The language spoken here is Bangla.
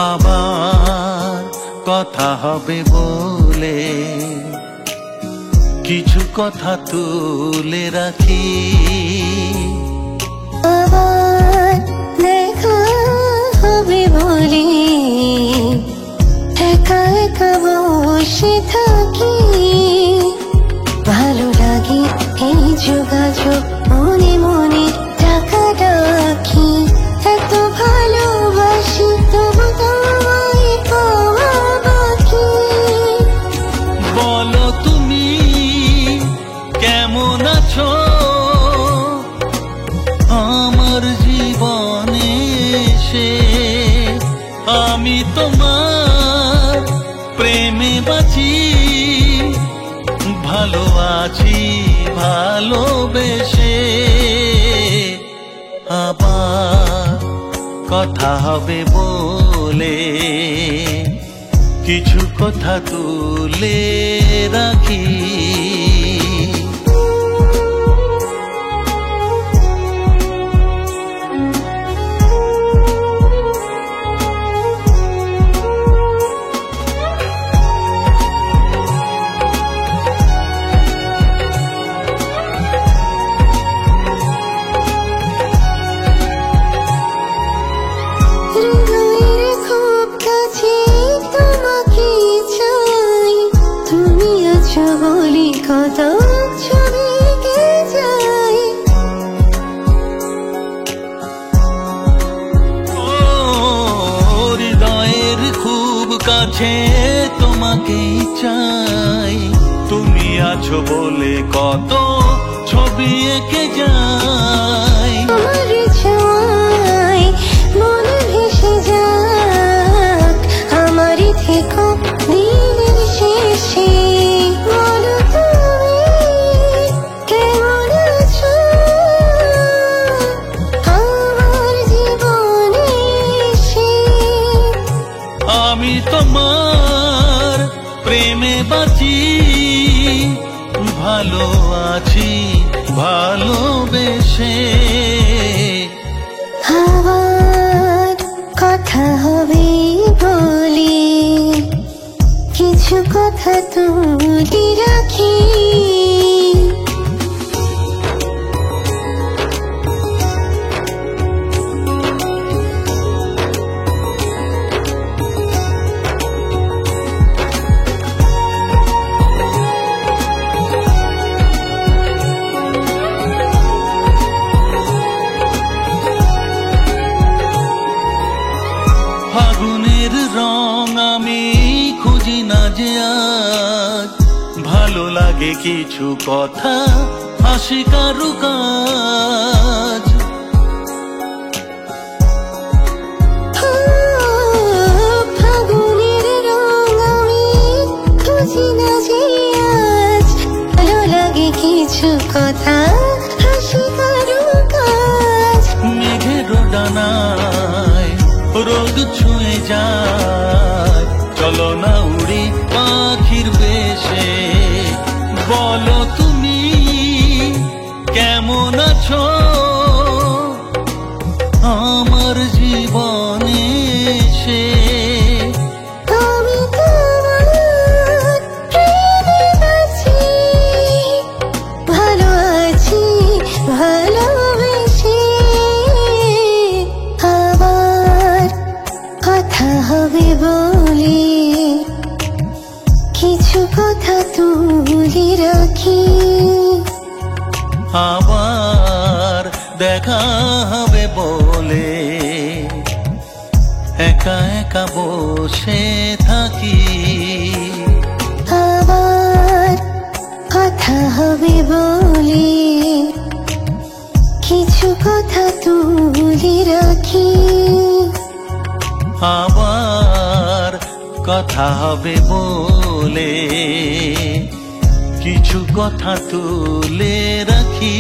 আবার কথা হবে বলে কিছু কথা তুলে রাখি। আবার দেখা হবে বলে একা একা বসে থাকি। ভালো লাগে এই যোগাযোগ, মনে মনে টাকা রাখি। এত ভালোবাসি তবু তোমায় পাওয়া বাকি। বলো তুমি কেমন আছো আমার জীবনে এসে। আমি তোমার প্রেমে বাঁচি, ভালো আছি ভালোবেসে। আবার কথা হবে বলে কিছু কথা তুলে রাখি। হৃদয়ের খুব কাছে তোমাকে চাই, তুমি আছো বলি কত ছবি এঁকে যাই। ও হৃদয়ের খুব কাছে তোমাকেই চাই, তুমি আছো বলে কত ছবি এঁকে যাই। আমার ছোঁয়ায় মন ভেসে যাক, আমারই থেকো দিনের শেষে। বলো তুমি কেমন আছো আমার জীবনে এসে। আমি তোমার প্রেমে বাঁচি, ভালো আছি ভালোবেসে। আবার কথা হবে বলে কিছু কথা তুলে রাখি। ফাগুনের রং আমি খুঁজি না যে আজ, ভালো লাগে কিছু কথা হাসি কারুকাজ। ফাগুনের রং আমি খুঁজি না যে আজ, ভালো লাগে কিছু কথা হাসি কারুকাজ। মেঘের ডানায় রোদ ছুঁয়ে যায়, চলো না উড়ি পাখির বেশে। বলো তুমি কেমন আছো আমার জীবনে এসে। আমি তোমার প্রেমে আছি, ভালো আছি ভালোবেসে। আবার কথা হবে বলে কিছু কথা তুলে রাখি। আবার দেখা হবে বলে একা একা বসে থাকি। আবার কথা হবে বলে কিছু কথা তুলে রাখি। আবার কথা হবে বলে কিছু কথা তুলে রাখি।